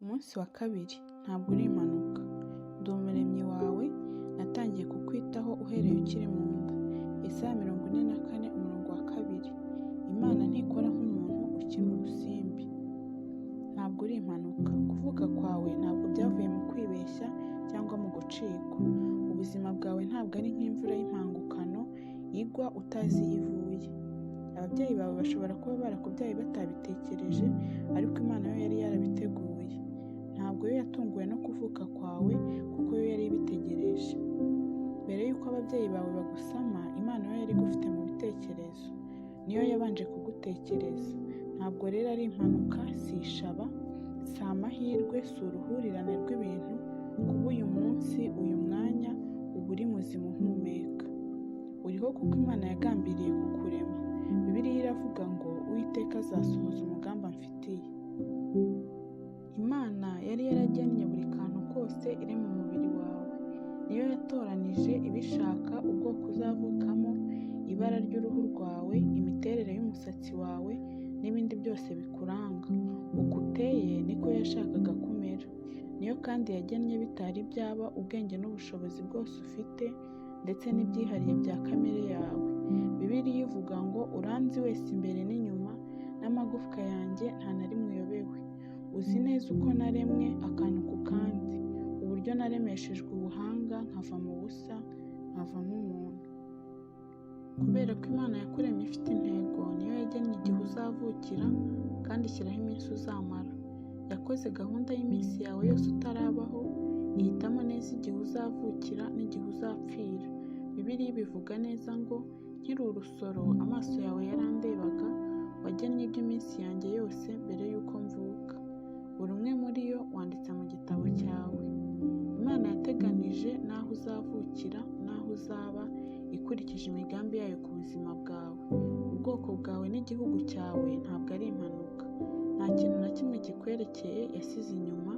Umunsi wa kabiri, ntabwo uri impanuka. Ndi Umuremyi wawe, natangiye kukwitaho uhereye ukiri mu nda. Yesaya 44:2. Imana ntikora nk'umuntu ukina urusimbi. Ntabwo uri impanuka. Kuvuka kwawe ntabwo byavuye mu kwibeshya cyangwa mu gucikwa. Ubuzima bwawe ntabwo ari nk'imvura y'impangukano igwa utazi iyo ivuye. Ababyeyi bawe bashobora kuba barakubyaye batabitekereje, ariko Imana yo yari yarabiteguye. Ntabwo yo yatunguwe no kuvuka kwawe, kuko yo yari ibitegereje. Mbere y'uko ababyeyi bawe bagusama, Imana yo yari igufite mu bitekerezo. Niyo yabanje kugutekereza. Ntabwo rero ari impanuka, si ishaba, si amahirwe, si uruhurirane rw'ibintu. Kuba uyu munsi, uyu mwanya, uba uri muzima uhumeka. Uriho kuko Imana yagambiriye kukurema. Bibiliya iravuga ngo Uwiteka azasohoza umugambi amfitiye. Imana yari yaragennye buri kantu kose iri mu mubiri wawe. Niyo yatoranije ibishaka ubwoko uzavukamo, ibara ry'uruhu rwawe, imiterere y'umusatsi wawe n'ibindi byose bikuranga. Uko uteye niko yashakaga kumera. Niyo kandi yagennye bitari byaba ubwenge n'ubushobozi bwose ufite, ndetse n'ibyihariye bya kamere yawe. Bibiliya ivuga ngo uranzi wese imbere n'inyuma, n'amagufwa yanjye nta na rimwe uyobewe. Uzi neza uko naremwe akantu ku kandi, uburyo naremeshejwe ubuhanga nkava mu busa nkavamo umuntu. Kubera ko Imana yakuremye ifite intego, niyo yagennye igihe uzavukira kandi ishyiraho iminsi uzamara. Yakoze gahunda y'iminsi yawe yose utarabaho, ihitamo neza igihe uzavukira n'igihe uzapfira. Bibiliya bivuga neza ngo nkiri urusoro amaso yawe yarandebaga, wagennye iby'iminsi yanjye yose mbere y'uko mvuka. Buri umwe muri yo wanditse mu gitabo cyawe. Imana yateganije n'aho uzavukira n'aho uzaba, ikurikije imigambi yayo ku buzima bwawe. Ubwoko bwawe n'igihugu cyawe ntabwo ari impanuka. Nta kintu na kimwe kikwerekeye yasize inyuma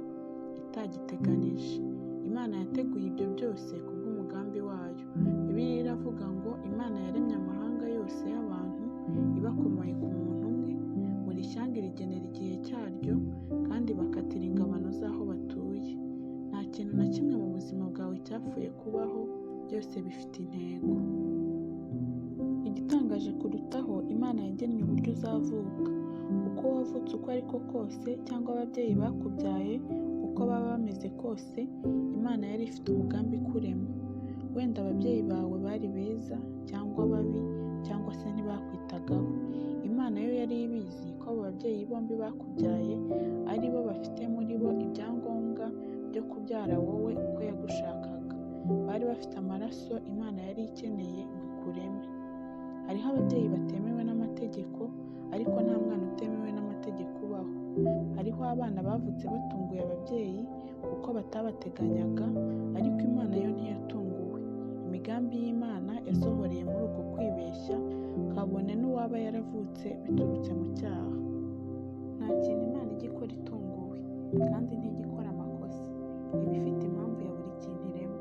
itagiteganije. Imana yateguye ibyo byose kubw'umugambi wayo. Bibiliya iravuga ngo Imana yaremye amahanga yose y'abantu ibakomoye ku muntu umwe, buri shyanga irigenera igihe cyaryo, kandi bakatira ingabano z'aho batuye. Nta kintu na kimwe mu buzima bwawe cyapfuye kubaho, byose bifite intego. Igitangaje kurutaho, Imana yagennye uburyo uzavuka. Uko wavutse uko ariko kose, cyangwa ababyeyi bakubyaye uko baba bameze kose, Imana yari ifite umugambi ikurema. Wenda ababyeyi bawe bari beza cyangwa babi, cyangwa se ntibakwitagaho. Imana yo yari ibizi ko abo babyeyi bombi bakubyaye ari bo bafite muri bo ibyangombwa byo kubyara wowe uko yagushakaga. Bari bafite amaraso Imana yari ikeneye ngo ikureme. Hariho ababyeyi batemewe n'amategeko, ariko nta mwana utemewe n'amategeko ubaho. Hariho abana bavutse batunguye ababyeyi kuko batabateganyaga, ariko Imana yo ntiyatunguwe. Imigambi y'Imana yasohoreye muri uko kwibeshya, kabone n'uwaba yaravutse biturutse mu cyaha. Nta kintu Imana ijya ikora itunguwe, kandi ntijya ikora amakosa. Iba ifite impamvu ya buri kintu irema.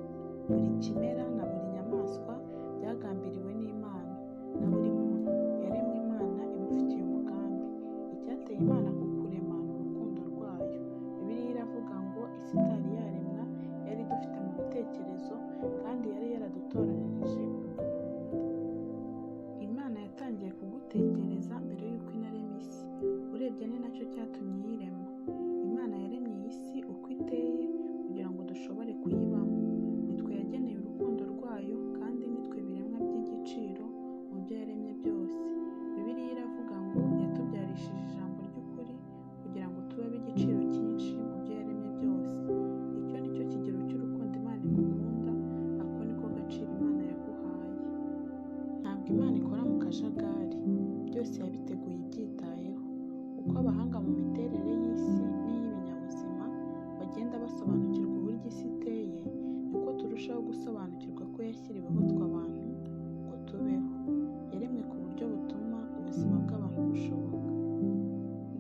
Buri kimera na buri nyamaswa byagambiriwe n'Imana, na buri muntu yaremwe Imana imufitiye umugambi. Icyateye Imana kukurema ni urukundo rwayo. Bibiliya iravuga ngo isi itari yaremwa yari idufite mu bitekerezo, kandi yari yaradutoranirije mu rwanda. Imana yatangiye kugutekereza mbere y'uko inarema isi. Urebye ni nacyo cyatumye iyirema. Imana yaremye iyi si uko iteye kugira ngo dushobore kuyibamo. Nitwe yageneye urukundo rwayo, kandi nitwe biremwa by'igiciro mu byo yaremye byose. Bibiliya iravuga ngo yatubyarishije ijambo ry'ukuri kugira ngo tube ab'igiciro cyinshi mu byo yaremye byose. Icyo ni cyo kigero cy'urukundo Imana igukunda, ako niko gaciro Imana yaguhaye. Ntabwo Imana ikora mu kajagari, byose yabiteguye ibyitayeho. Uko abahanga mu miterere y'isi n'iy'ibinyabuzima bagenda basobanukirwa uburyo isi iteye, niko turushaho gusobanukirwa ko yashyiriweho twe abantu ngo tubeho. Yaremwe ku buryo butuma ubuzima bw'abantu bushoboka.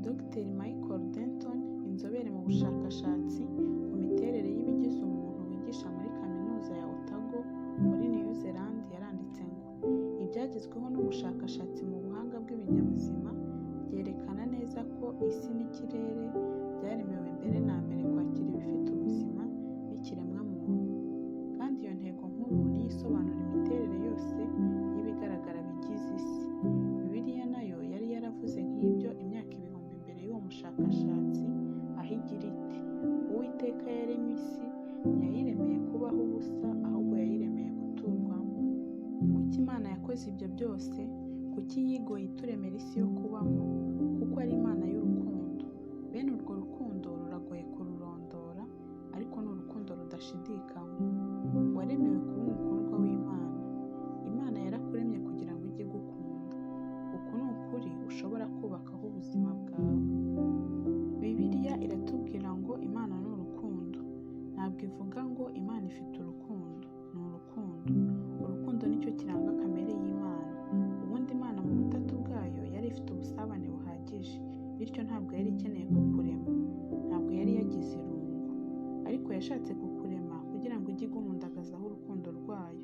Dr. Michael Denton, inzobere mu bushakashatsi ku miterere y'ibigize umuntu wigisha muri kaminuza ya Otago muri New Zealand, yaranditse ngo ibyagezweho n'ubushakashatsi mu buhanga bw'ibinyabuzima byerekana neza ko isi n'ikirere byaremewe mbere na mbere yakoze ibyo byose, kuki yigoye ituremera isi yo kubamo? Kuko ari Imana y'urukundo. Bene urwo rukundo ruragoye kururondora, ariko ni urukundo rudashidikanywa. Waremewe kuba umukundwa w'Imana. Imana yarakuremye kugira ngo ujye igukunda. Uku ni ukuri ushobora kubakaho ubuzima bwawe. Bibiliya iratubwira ngo Imana ni urukundo. Ntabwo ivuga ngo Imana ifite urukundo. Ni urukundo. Urukundo nicyo kiranga kamere y'Imana. Ubundi Imana mu butatu bwayo yari ifite ubusabane buhagije, bityo ntabwo yari ikeneye kukurema. Ntabwo yari yagize irungu. Ariko yashatse kukurema kugira ngo ujye iguhundagazaho urukundo rwayo.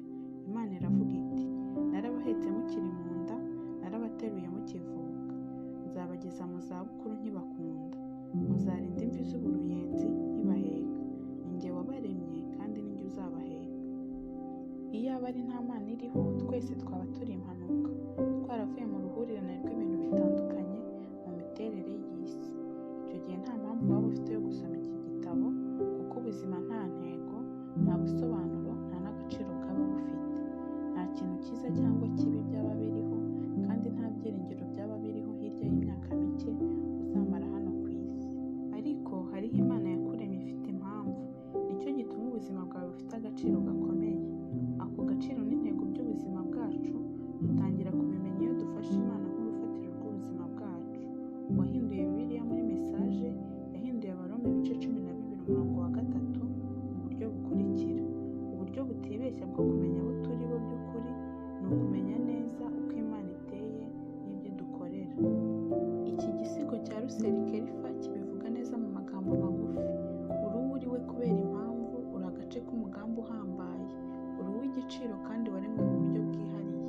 Imana iravuga iti, narabahetse mukiri mu nda, narabateruye mukivuka. Nzabageza mu zabukuru nkibakunda. Muzarinda imvi z'uburuyenzi nkibaheka. Ni jye wabaremye kandi ni jye uzabaheka. Iyaba ari nta Mana iriho, twese twaba turi impanuka, twaravuye mu ruhurirane rw'ibintu bitandukanye mu miterere y'isi. Icyo gihe nta mpamvu waba ufite yo gusoma iki gitabo, kuko ubuzima nta ntego, nta busobanuro, nta n'agaciro bwaba bufite. Nta kintu cyiza cyangwa kibi byaba biriho, kandi nta byiringiro byaba biriho hirya y'imyaka mike uzamara hano ku isi. Ariko hariho Imana yakuremye ifite impamvu. Nicyo gituma ubuzima bwawe bufite agaciro gakomeye. Ako gaciro n'intego by'ubuzima bwacu dutangira kubimenya iyo dufashe Imana nk'urufatiro rw'ubuzima bwacu. Uwahinduye Bibiliya muri mesaje yahinduye Abaroma ibice 12:3 mu buryo bukurikira. Uburyo butibeshya bwo kumenya abo turi bo by'ukuri ni ukumenya neza uko Imana iteye n'ibyo dukorera. Iki gisigo cya Russell Kelifa kibivuga neza mu magambo magufi. Uri uwo uri we kubera impamvu, uri agace k'umugambi uhambaye. Uri uw'igiciro kandi waremwe mu buryo bwihariye.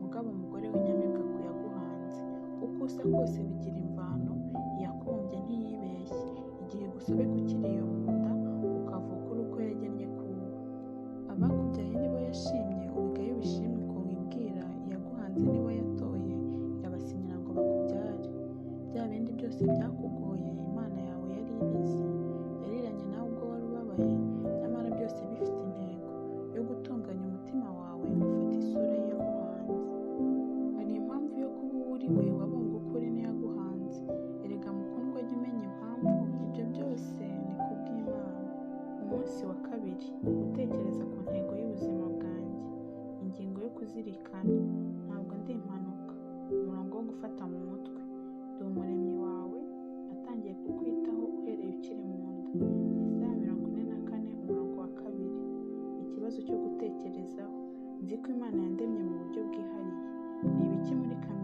Mugabo mugore w'inyamibwa ku yaguhanze. Uko usa kose bigira imvano, iyakubumbye ntiyibeshye. Igihe gusobeka ukiri iyo mu nda, ukavuka uri uko yagennye kuba. Abakubyaye nibo yashimye, ubigaye ubishimwe uko wibwira. Iyaguhanze nibo yatoye, irabasinyira ngo bakubyare. Bya bindi byose byakugoye, Imana yawe yari ibizi. Yariranye nawe ubwo wari ubabaye, nyamara byose bifite intego yo gutunganya umutima wawe ufata isura ye yaguhanze. Hari impamvu yo kuba uwo uri we wabonye ukuri n'iyaguhanze. Erega mukundwa, jya umenya impamvu. Ibyo byose ni kubw'Imana. Umunsi wa 2: gutekereza ku ntego y'ubuzima bwanjye. Ingingo yo kuzirikana: ntabwo ndi impanuka. Umurongo wo gufata mu mutwe: ndi umuremyi wawe, natangiye kukwitaho uhereye ukiri mu nda. Yesaya 44:2. Ikibazo cyo gutekerezaho: nzi ko Imana yandemye mu buryo bwihariye. Ni ibiki muri kamere